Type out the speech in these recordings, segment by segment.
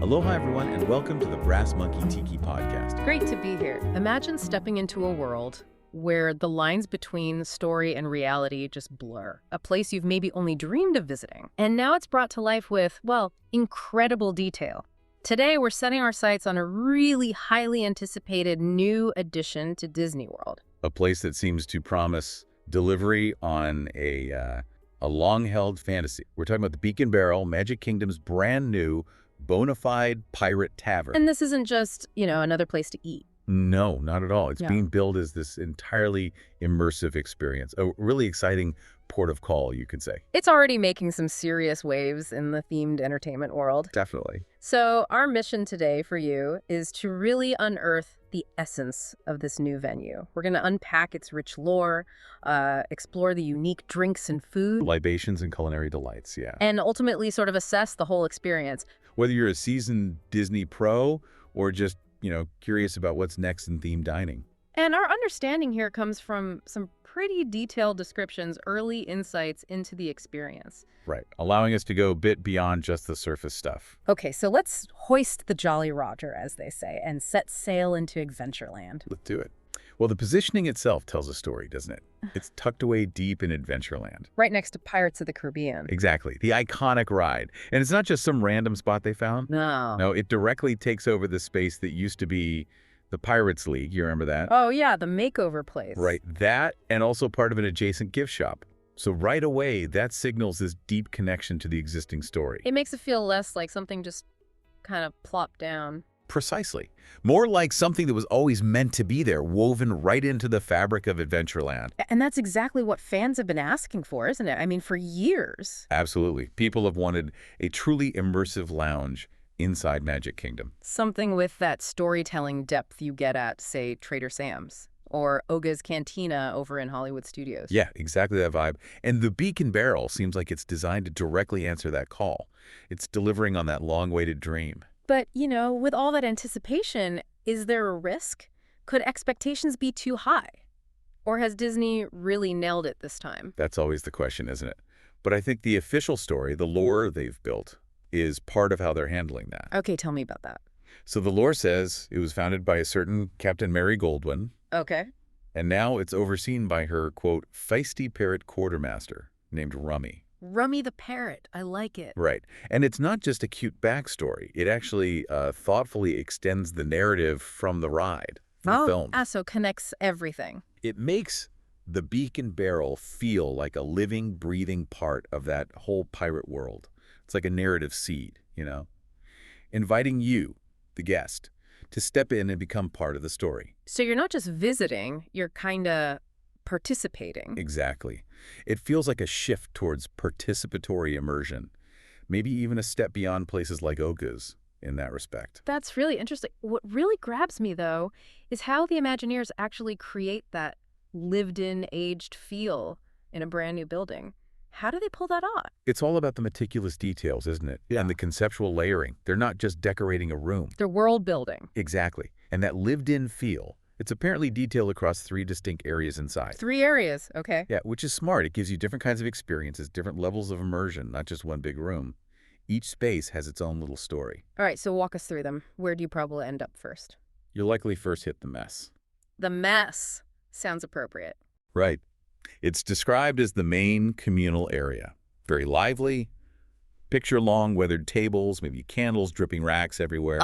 Aloha, everyone, and welcome to the Brass Monkey Tiki podcast. Great to be here. Imagine stepping into a world where the lines between story and reality just blur. A place you've maybe only dreamed of visiting. And now it's brought to life with, well, incredible detail. Today, we're setting our sights on a really highly anticipated new addition to Disney World. A place that seems to promise delivery on a long-held fantasy. We're talking about the Beak and Barrel, Magic Kingdom's brand new, bona fide pirate tavern. And this isn't just, another place to eat. No, not at all. It's being billed as this entirely immersive experience. A really exciting port of call, you could say. It's already making some serious waves in the themed entertainment world. Definitely. So our mission today for you is to really unearth the essence of this new venue. We're going to unpack its rich lore, explore the unique drinks and food. Libations and culinary delights, yeah. And ultimately sort of assess the whole experience. Whether you're a seasoned Disney pro or just curious about what's next in themed dining. And our understanding here comes from some pretty detailed descriptions, early insights into the experience. Right, allowing us to go a bit beyond just the surface stuff. Okay, so let's hoist the Jolly Roger, as they say, and set sail into Adventureland. Let's do it. Well, the positioning itself tells a story, doesn't it? It's tucked away deep in Adventureland. Right next to Pirates of the Caribbean. Exactly. The iconic ride. And it's not just some random spot they found. No. No, it directly takes over the space that used to be the Pirates League. You remember that? Oh, yeah, the makeover place. Right. That and also part of an adjacent gift shop. So right away, that signals this deep connection to the existing story. It makes it feel less like something just kind of plopped down. Precisely. More like something that was always meant to be there, woven right into the fabric of Adventureland. And that's exactly what fans have been asking for, isn't it? I mean, for years. Absolutely. People have wanted a truly immersive lounge inside Magic Kingdom. Something with that storytelling depth you get at, say, Trader Sam's or Oga's Cantina over in Hollywood Studios. Yeah, exactly that vibe. And the Beak and Barrel seems like it's designed to directly answer that call. It's delivering on that long-awaited dream. But, with all that anticipation, is there a risk? Could expectations be too high? Or has Disney really nailed it this time? That's always the question, isn't it? But I think the official story, the lore they've built, is part of how they're handling that. Okay, tell me about that. So the lore says it was founded by a certain Captain Goldwyn. Okay. And now it's overseen by her, quote, feisty parrot quartermaster named Rummy. Rummy the parrot. I like it. Right. And it's not just a cute backstory. It actually thoughtfully extends the narrative from the ride, from the film. So connects everything. It makes the Beak and Barrel feel like a living, breathing part of that whole pirate world. It's like a narrative seed, inviting you, the guest, to step in and become part of the story. So you're not just visiting, you're kind of participating. Exactly. It feels like a shift towards participatory immersion, maybe even a step beyond places like Oga's in that respect. That's really interesting. What really grabs me, though, is how the Imagineers actually create that lived-in, aged feel in a brand new building. How do they pull that off? It's all about the meticulous details, isn't it? Yeah. And the conceptual layering. They're not just decorating a room. They're world building. Exactly. And that lived-in feel, it's apparently detailed across 3 distinct areas inside. 3 areas, okay. Yeah, which is smart. It gives you different kinds of experiences, different levels of immersion, not just one big room. Each space has its own little story. All right, so walk us through them. Where do you probably end up first? You'll likely first hit the mess. The mess sounds appropriate. Right. It's described as the main communal area. Very lively. Picture long weathered tables, maybe candles, dripping racks everywhere.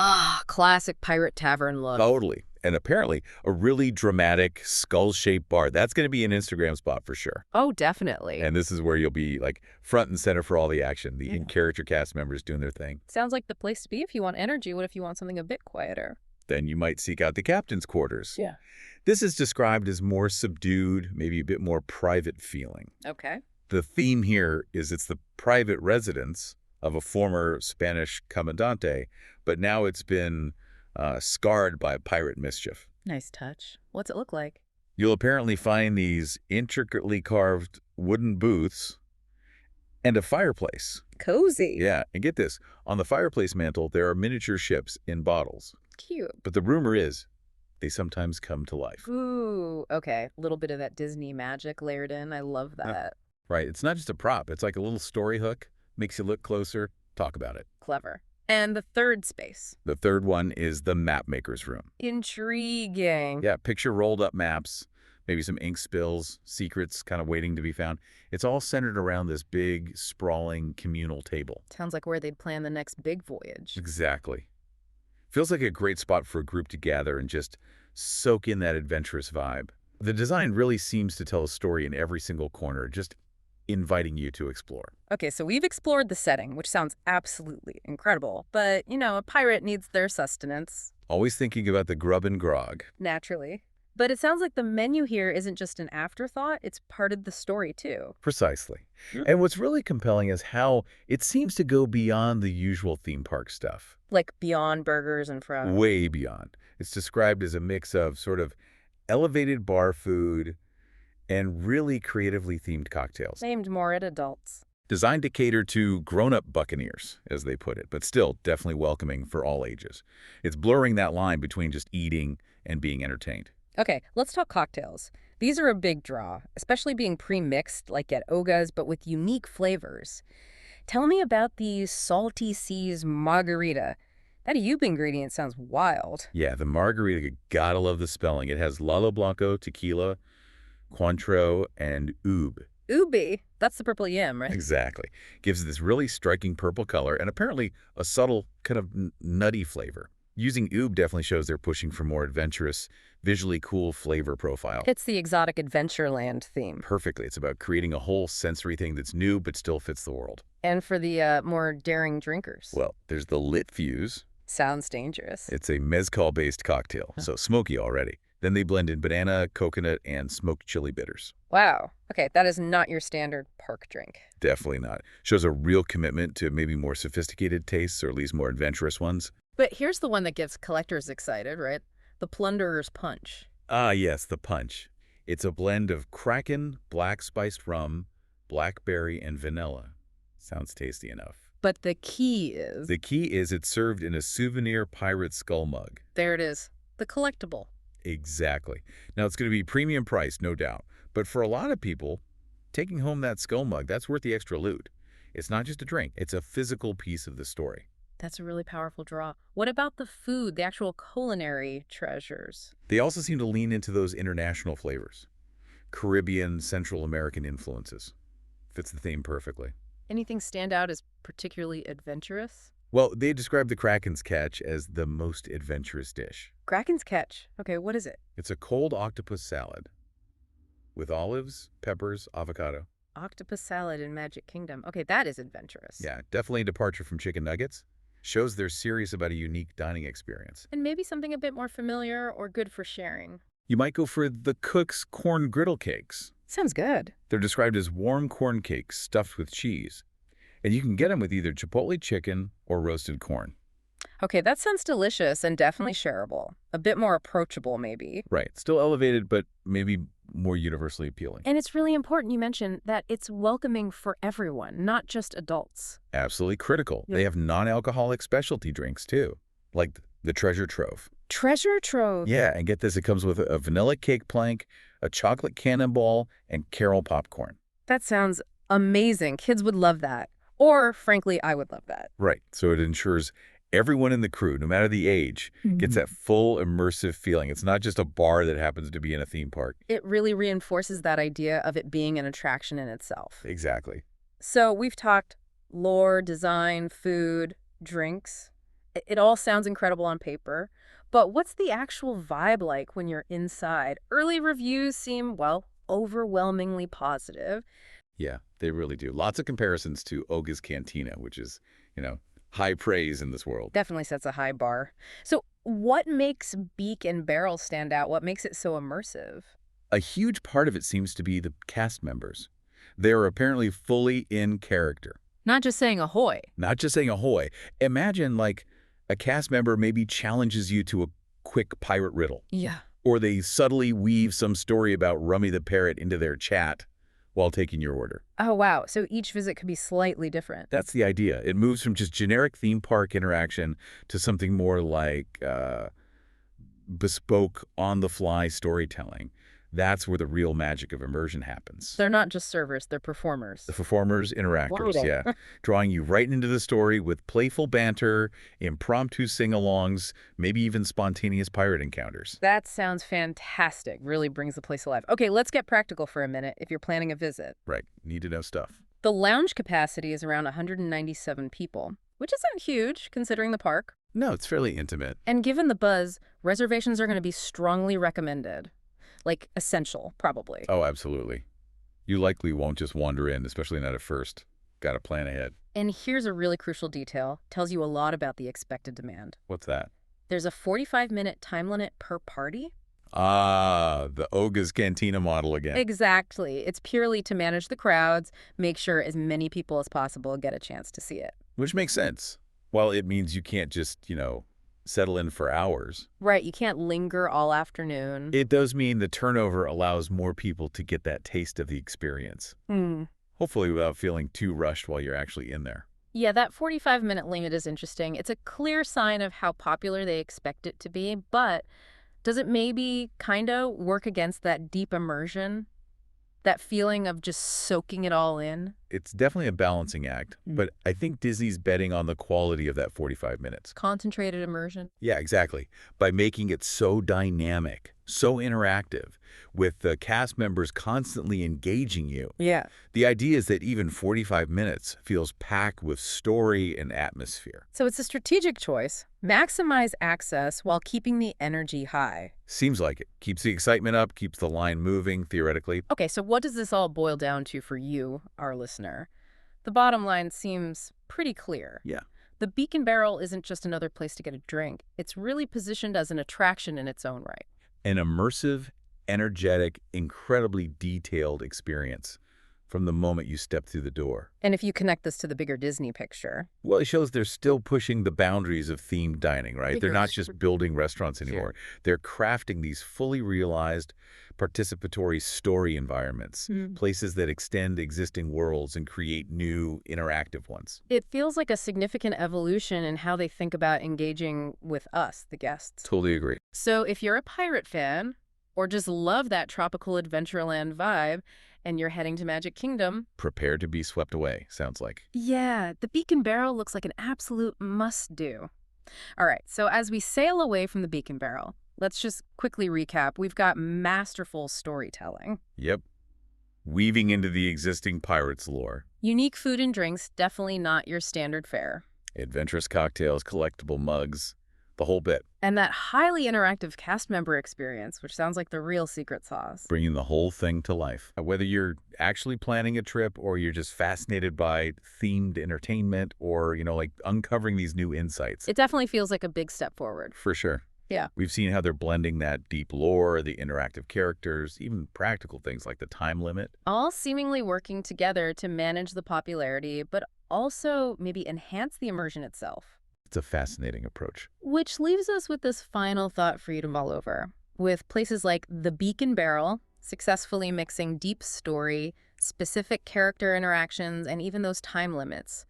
Classic pirate tavern look. Totally. And apparently a really dramatic skull-shaped bar. That's going to be an Instagram spot for sure. Oh, definitely. And this is where you'll be like front and center for all the action. The in-character cast members doing their thing. Sounds like the place to be if you want energy. What if you want something a bit quieter? Then you might seek out the captain's quarters. Yeah. This is described as more subdued, maybe a bit more private feeling. Okay. The theme here is it's the private residence of a former Spanish comandante, but now it's been scarred by pirate mischief. Nice touch. What's it look like? You'll apparently find these intricately carved wooden booths and a fireplace. Cozy. Yeah, and get this. On the fireplace mantle, there are miniature ships in bottles. Cute. But the rumor is they sometimes come to life. Ooh, okay. A little bit of that Disney magic layered in. I love that. Right. It's not just a prop. It's like a little story hook. Makes you look closer. Talk about it. Clever. And the third space. The third one is the Mapmaker's room. Intriguing. Yeah, picture rolled up maps, maybe some ink spills, secrets kind of waiting to be found. It's all centered around this big, sprawling communal table. Sounds like where they'd plan the next big voyage. Exactly. Feels like a great spot for a group to gather and just soak in that adventurous vibe. The design really seems to tell a story in every single corner, just inviting you to explore. Okay, so we've explored the setting, which sounds absolutely incredible. But, a pirate needs their sustenance. Always thinking about the grub and grog. Naturally. But it sounds like the menu here isn't just an afterthought, it's part of the story, too. Precisely. And what's really compelling is how it seems to go beyond the usual theme park stuff. Like beyond burgers and fries. Way beyond. It's described as a mix of sort of elevated bar food and really creatively themed cocktails. Aimed more at adults. Designed to cater to grown-up buccaneers, as they put it, but still definitely welcoming for all ages. It's blurring that line between just eating and being entertained. Okay, let's talk cocktails. These are a big draw, especially being pre-mixed like at Oga's, but with unique flavors. Tell me about the Salty Seas Margarita. That Ube ingredient sounds wild. Yeah, the margarita, gotta love the spelling. It has Lalo Blanco, tequila, Cointreau, and Ube. Ubi. That's the purple yam, right? Exactly. Gives it this really striking purple color and apparently a subtle kind of nutty flavor. Using Ube definitely shows they're pushing for more adventurous, visually cool flavor profile. It's the exotic Adventureland theme. Perfectly. It's about creating a whole sensory thing that's new but still fits the world. And for the more daring drinkers. Well, there's the Lit Fuse. Sounds dangerous. It's a mezcal-based cocktail, so smoky already. Then they blend in banana, coconut, and smoked chili bitters. Wow. Okay, that is not your standard park drink. Definitely not. Shows a real commitment to maybe more sophisticated tastes or at least more adventurous ones. But here's the one that gets collectors excited, right? The Plunderer's Punch. Ah, yes, the punch. It's a blend of Kraken, black spiced rum, blackberry, and vanilla. Sounds tasty enough. But the key is... The key is it's served in a souvenir pirate skull mug. There it is. The collectible. Exactly. Now, it's going to be premium price, no doubt. But for a lot of people, taking home that skull mug, that's worth the extra loot. It's not just a drink. It's a physical piece of the story. That's a really powerful draw. What about the food, the actual culinary treasures? They also seem to lean into those international flavors. Caribbean, Central American influences. Fits the theme perfectly. Anything stand out as particularly adventurous? Well, they describe the Kraken's catch as the most adventurous dish. Kraken's catch. Okay, what is it? It's a cold octopus salad with olives, peppers, avocado. Octopus salad in Magic Kingdom. Okay, that is adventurous. Yeah, definitely a departure from chicken nuggets. Shows they're serious about a unique dining experience. And maybe something a bit more familiar or good for sharing. You might go for the Cook's corn griddle cakes. Sounds good. They're described as warm corn cakes stuffed with cheese. And you can get them with either chipotle chicken or roasted corn. Okay, that sounds delicious and definitely shareable. A bit more approachable, maybe. Right. Still elevated, but maybe more universally appealing. And it's really important you mention that it's welcoming for everyone, not just adults. Absolutely critical. Yeah. They have non-alcoholic specialty drinks, too, like the Treasure Trove. Treasure trove. Yeah, and get this, it comes with a vanilla cake plank, a chocolate cannonball, and caramel popcorn. That sounds amazing. Kids would love that. Or, frankly, I would love that. Right. So it ensures everyone in the crew, no matter the age, gets that full immersive feeling. It's not just a bar that happens to be in a theme park. It really reinforces that idea of it being an attraction in itself. Exactly. So we've talked lore, design, food, drinks. It all sounds incredible on paper. But what's the actual vibe like when you're inside? Early reviews seem, well, overwhelmingly positive. Yeah, they really do. Lots of comparisons to Oga's Cantina, which is, high praise in this world. Definitely sets a high bar. So what makes Beak and Barrel stand out? What makes it so immersive? A huge part of it seems to be the cast members. They are apparently fully in character. Not just saying ahoy. Not just saying ahoy. Imagine, like, a cast member maybe challenges you to a quick pirate riddle. Yeah. Or they subtly weave some story about Rummy the parrot into their chat while taking your order. Oh, wow. So each visit could be slightly different. That's the idea. It moves from just generic theme park interaction to something more like bespoke, on-the-fly storytelling. That's where the real magic of immersion happens. They're not just servers, they're performers. The performers, interactors, yeah. Drawing you right into the story with playful banter, impromptu sing-alongs, maybe even spontaneous pirate encounters. That sounds fantastic. Really brings the place alive. Okay, let's get practical for a minute if you're planning a visit. Right. Need to know stuff. The lounge capacity is around 197 people, which isn't huge considering the park. No, it's fairly intimate. And given the buzz, reservations are going to be strongly recommended. Like, essential, probably. Oh, absolutely. You likely won't just wander in, especially not at first. Got to plan ahead. And here's a really crucial detail. Tells you a lot about the expected demand. What's that? There's a 45-minute time limit per party. Ah, the Oga's Cantina model again. Exactly. It's purely to manage the crowds, make sure as many people as possible get a chance to see it. Which makes sense. Well, it means you can't just, settle in for hours. Right, you can't linger all afternoon. It does mean the turnover allows more people to get that taste of the experience. Hopefully without feeling too rushed while you're actually in there. Yeah, that 45-minute limit is interesting. It's a clear sign of how popular they expect it to be, but does it maybe kind of work against that deep immersion? That feeling of just soaking it all in? It's definitely a balancing act, but I think Disney's betting on the quality of that 45 minutes. Concentrated immersion? Yeah, exactly. By making it so dynamic, so interactive, with the cast members constantly engaging you. Yeah. The idea is that even 45 minutes feels packed with story and atmosphere. So it's a strategic choice. Maximize access while keeping the energy high. Seems like it. Keeps the excitement up, keeps the line moving, theoretically. Okay, so what does this all boil down to for you, our listener? The bottom line seems pretty clear. Yeah. The Beak and Barrel isn't just another place to get a drink. It's really positioned as an attraction in its own right. An immersive, energetic, incredibly detailed experience from the moment you step through the door. And if you connect this to the bigger Disney picture. Well, it shows they're still pushing the boundaries of themed dining, right? They're not just building restaurants anymore. They're crafting these fully realized, participatory story environments, places that extend existing worlds and create new, interactive ones. It feels like a significant evolution in how they think about engaging with us, the guests. Totally agree. So if you're a pirate fan, or just love that tropical Adventureland vibe, and you're heading to Magic Kingdom, prepare to be swept away, sounds like. Yeah, the Beak and Barrel looks like an absolute must-do. All right, so as we sail away from the Beak and Barrel, let's just quickly recap. We've got masterful storytelling. Yep. Weaving into the existing Pirates lore. Unique food and drinks, definitely not your standard fare. Adventurous cocktails, collectible mugs, the whole bit. And that highly interactive cast member experience, which sounds like the real secret sauce. Bringing the whole thing to life. Whether you're actually planning a trip or you're just fascinated by themed entertainment or, like uncovering these new insights. It definitely feels like a big step forward. For sure. Yeah. We've seen how they're blending that deep lore, the interactive characters, even practical things like the time limit. All seemingly working together to manage the popularity, but also maybe enhance the immersion itself. It's a fascinating approach. Which leaves us with this final thought for you to mull over. With places like the Beak and Barrel successfully mixing deep story, specific character interactions, and even those time limits.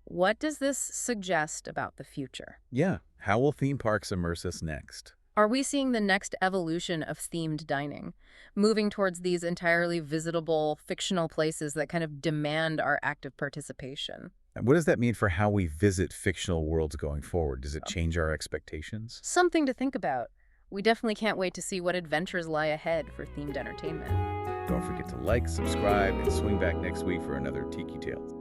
What does this suggest about the future? Yeah. How will theme parks immerse us next? Are we seeing the next evolution of themed dining, moving towards these entirely visitable, fictional places that kind of demand our active participation? And what does that mean for how we visit fictional worlds going forward? Does it change our expectations? Something to think about. We definitely can't wait to see what adventures lie ahead for themed entertainment. Don't forget to like, subscribe, and swing back next week for another Tiki Tale.